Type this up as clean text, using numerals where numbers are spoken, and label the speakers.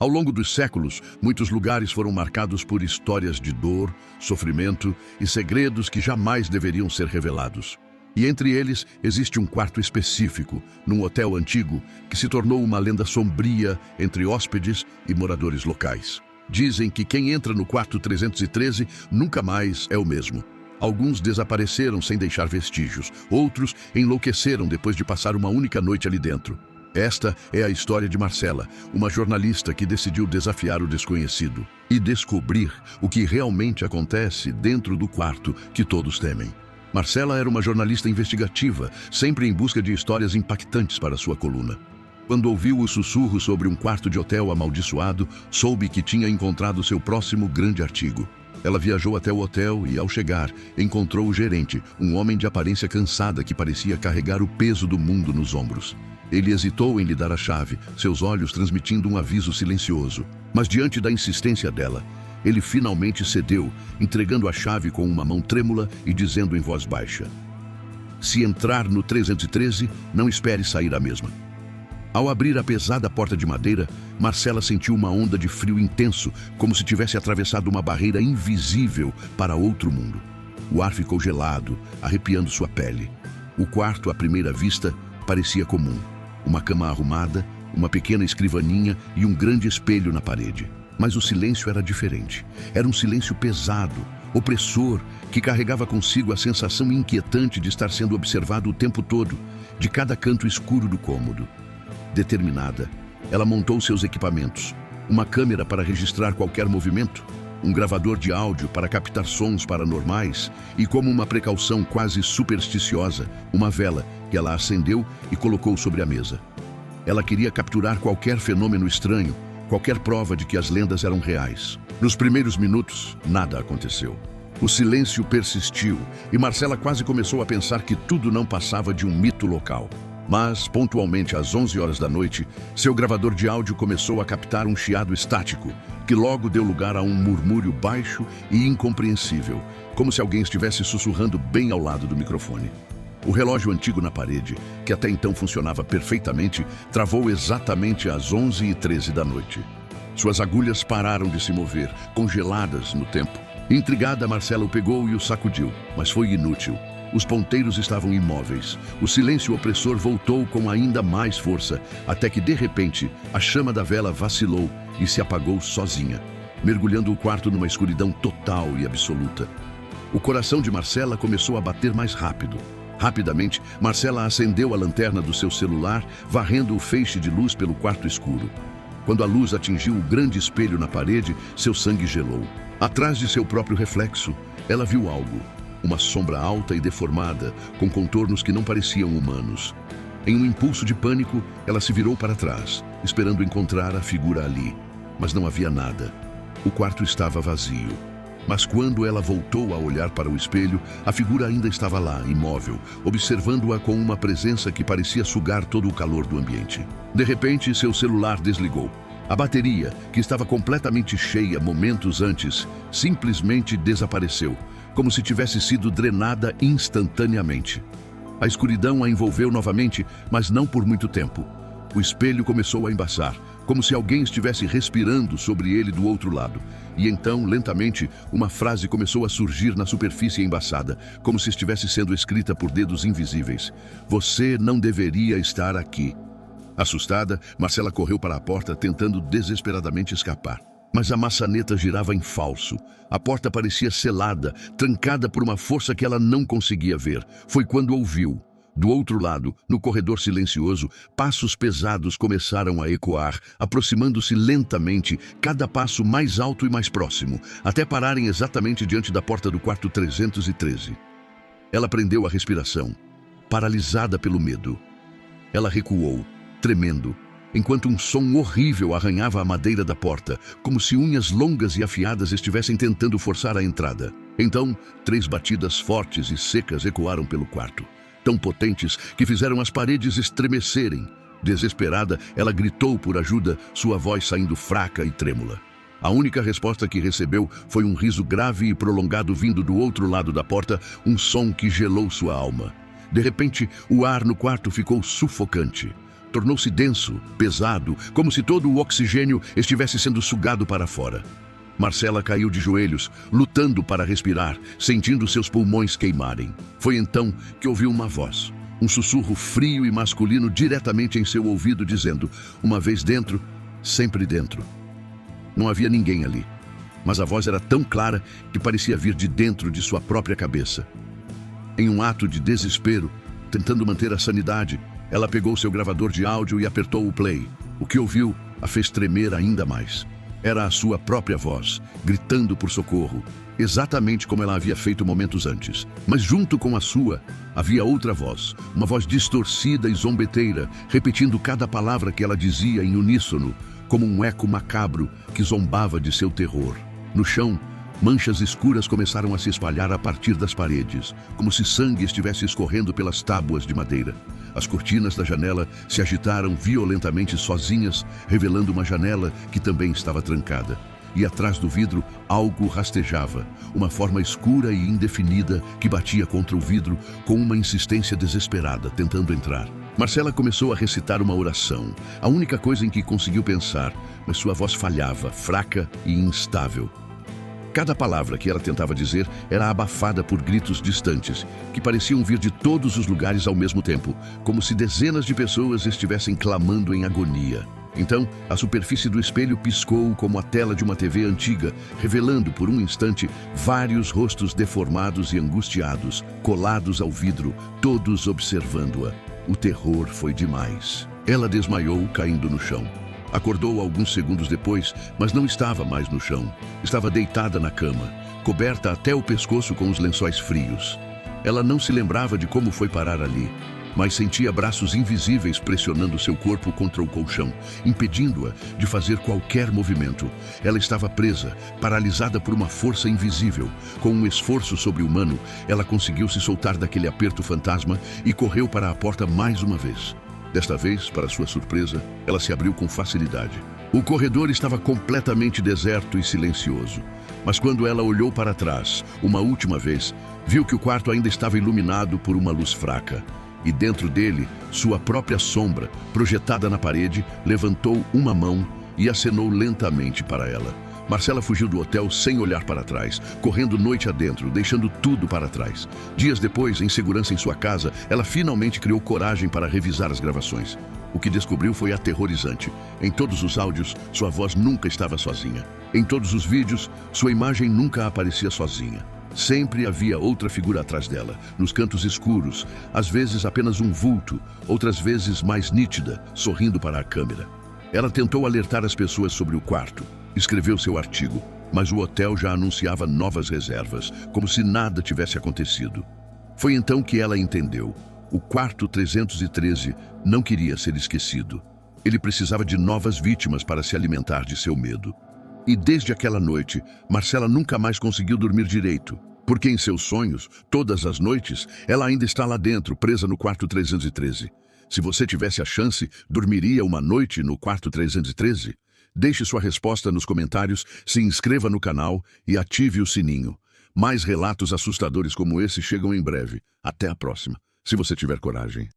Speaker 1: Ao longo dos séculos, muitos lugares foram marcados por histórias de dor, sofrimento e segredos que jamais deveriam ser revelados. E entre eles existe um quarto específico, num hotel antigo, que se tornou uma lenda sombria entre hóspedes e moradores locais. Dizem que quem entra no quarto 313 nunca mais é o mesmo. Alguns desapareceram sem deixar vestígios, outros enlouqueceram depois de passar uma única noite ali dentro. Esta é a história de Marcela, uma jornalista que decidiu desafiar o desconhecido e descobrir o que realmente acontece dentro do quarto que todos temem. Marcela era uma jornalista investigativa, sempre em busca de histórias impactantes para sua coluna. Quando ouviu o sussurro sobre um quarto de hotel amaldiçoado, soube que tinha encontrado seu próximo grande artigo. Ela viajou até o hotel e, ao chegar, encontrou o gerente, um homem de aparência cansada que parecia carregar o peso do mundo nos ombros. Ele hesitou em lhe dar a chave, seus olhos transmitindo um aviso silencioso. Mas diante da insistência dela, ele finalmente cedeu, entregando a chave com uma mão trêmula e dizendo em voz baixa: "Se entrar no 313, não espere sair a mesma." Ao abrir a pesada porta de madeira, Marcela sentiu uma onda de frio intenso, como se tivesse atravessado uma barreira invisível para outro mundo. O ar ficou gelado, arrepiando sua pele. O quarto, à primeira vista, parecia comum. Uma cama arrumada, uma pequena escrivaninha e um grande espelho na parede. Mas o silêncio era diferente. Era um silêncio pesado, opressor, que carregava consigo a sensação inquietante de estar sendo observado o tempo todo, de cada canto escuro do cômodo. Determinada, ela montou seus equipamentos. Uma câmera para registrar qualquer movimento, um gravador de áudio para captar sons paranormais e, como uma precaução quase supersticiosa, uma vela que ela acendeu e colocou sobre a mesa. Ela queria capturar qualquer fenômeno estranho, qualquer prova de que as lendas eram reais. Nos primeiros minutos, nada aconteceu. O silêncio persistiu e Marcela quase começou a pensar que tudo não passava de um mito local. Mas, pontualmente às 11 horas da noite, seu gravador de áudio começou a captar um chiado estático, que logo deu lugar a um murmúrio baixo e incompreensível, como se alguém estivesse sussurrando bem ao lado do microfone. O relógio antigo na parede, que até então funcionava perfeitamente, travou exatamente às 11h13 da noite. Suas agulhas pararam de se mover, congeladas no tempo. Intrigada, Marcela o pegou e o sacudiu, mas foi inútil. Os ponteiros estavam imóveis. O silêncio opressor voltou com ainda mais força, até que, de repente, a chama da vela vacilou e se apagou sozinha, mergulhando o quarto numa escuridão total e absoluta. O coração de Marcela começou a bater mais rápido. Rapidamente, Marcela acendeu a lanterna do seu celular, varrendo o feixe de luz pelo quarto escuro. Quando a luz atingiu o grande espelho na parede, seu sangue gelou. Atrás de seu próprio reflexo, ela viu algo. Uma sombra alta e deformada, com contornos que não pareciam humanos. Em um impulso de pânico, ela se virou para trás, esperando encontrar a figura ali. Mas não havia nada. O quarto estava vazio. Mas quando ela voltou a olhar para o espelho, a figura ainda estava lá, imóvel, observando-a com uma presença que parecia sugar todo o calor do ambiente. De repente, seu celular desligou. A bateria, que estava completamente cheia momentos antes, simplesmente desapareceu, como se tivesse sido drenada instantaneamente. A escuridão a envolveu novamente, mas não por muito tempo. O espelho começou a embaçar, como se alguém estivesse respirando sobre ele do outro lado. E então, lentamente, uma frase começou a surgir na superfície embaçada, como se estivesse sendo escrita por dedos invisíveis. "Você não deveria estar aqui." Assustada, Marcela correu para a porta, tentando desesperadamente escapar. Mas a maçaneta girava em falso. A porta parecia selada, trancada por uma força que ela não conseguia ver. Foi quando ouviu. Do outro lado, no corredor silencioso, passos pesados começaram a ecoar, aproximando-se lentamente, cada passo mais alto e mais próximo, até pararem exatamente diante da porta do quarto 313. Ela prendeu a respiração, paralisada pelo medo. Ela recuou, tremendo, enquanto um som horrível arranhava a madeira da porta, como se unhas longas e afiadas estivessem tentando forçar a entrada. Então, 3 batidas fortes e secas ecoaram pelo quarto, tão potentes que fizeram as paredes estremecerem. Desesperada, ela gritou por ajuda, sua voz saindo fraca e trêmula. A única resposta que recebeu foi um riso grave e prolongado vindo do outro lado da porta, um som que gelou sua alma. De repente, o ar no quarto ficou sufocante. tornou-se denso, pesado, como se todo o oxigênio estivesse sendo sugado para fora. Marcela caiu de joelhos, lutando para respirar, sentindo seus pulmões queimarem. Foi então que ouviu uma voz, um sussurro frio e masculino diretamente em seu ouvido, dizendo: uma vez dentro, sempre dentro. Não havia ninguém ali, mas a voz era tão clara que parecia vir de dentro de sua própria cabeça. Em um ato de desespero, tentando manter a sanidade, ela pegou seu gravador de áudio e apertou o play. O que ouviu a fez tremer ainda mais. Era a sua própria voz, gritando por socorro, exatamente como ela havia feito momentos antes. Mas junto com a sua, havia outra voz, uma voz distorcida e zombeteira, repetindo cada palavra que ela dizia em uníssono, como um eco macabro que zombava de seu terror. No chão, manchas escuras começaram a se espalhar a partir das paredes, como se sangue estivesse escorrendo pelas tábuas de madeira. As cortinas da janela se agitaram violentamente sozinhas, revelando uma janela que também estava trancada. E atrás do vidro, algo rastejava, uma forma escura e indefinida que batia contra o vidro com uma insistência desesperada, tentando entrar. Marcela começou a recitar uma oração, a única coisa em que conseguiu pensar, mas sua voz falhava, fraca e instável. Cada palavra que ela tentava dizer era abafada por gritos distantes, que pareciam vir de todos os lugares ao mesmo tempo, como se dezenas de pessoas estivessem clamando em agonia. Então, a superfície do espelho piscou como a tela de uma TV antiga, revelando por um instante vários rostos deformados e angustiados, colados ao vidro, todos observando-a. O terror foi demais. Ela desmaiou, caindo no chão. Acordou alguns segundos depois, mas não estava mais no chão. Estava deitada na cama, coberta até o pescoço com os lençóis frios. Ela não se lembrava de como foi parar ali, mas sentia braços invisíveis pressionando seu corpo contra o colchão, impedindo-a de fazer qualquer movimento. Ela estava presa, paralisada por uma força invisível. Com um esforço sobre-humano, ela conseguiu se soltar daquele aperto fantasma e correu para a porta mais uma vez. Desta vez, para sua surpresa, ela se abriu com facilidade. O corredor estava completamente deserto e silencioso. Mas quando ela olhou para trás, uma última vez, viu que o quarto ainda estava iluminado por uma luz fraca. E dentro dele, sua própria sombra, projetada na parede, levantou uma mão e acenou lentamente para ela. Marcela fugiu do hotel sem olhar para trás, correndo noite adentro, deixando tudo para trás. Dias depois, em segurança em sua casa, ela finalmente criou coragem para revisar as gravações. O que descobriu foi aterrorizante. Em todos os áudios, sua voz nunca estava sozinha. Em todos os vídeos, sua imagem nunca aparecia sozinha. Sempre havia outra figura atrás dela, nos cantos escuros, às vezes apenas um vulto, outras vezes mais nítida, sorrindo para a câmera. Ela tentou alertar as pessoas sobre o quarto. Escreveu seu artigo, mas o hotel já anunciava novas reservas, como se nada tivesse acontecido. Foi então que ela entendeu. O quarto 313 não queria ser esquecido. Ele precisava de novas vítimas para se alimentar de seu medo. E desde aquela noite, Marcela nunca mais conseguiu dormir direito, porque em seus sonhos, todas as noites, ela ainda está lá dentro, presa no quarto 313. Se você tivesse a chance, dormiria uma noite no quarto 313? Deixe sua resposta nos comentários, se inscreva no canal e ative o sininho. Mais relatos assustadores como esse chegam em breve. Até a próxima, se você tiver coragem.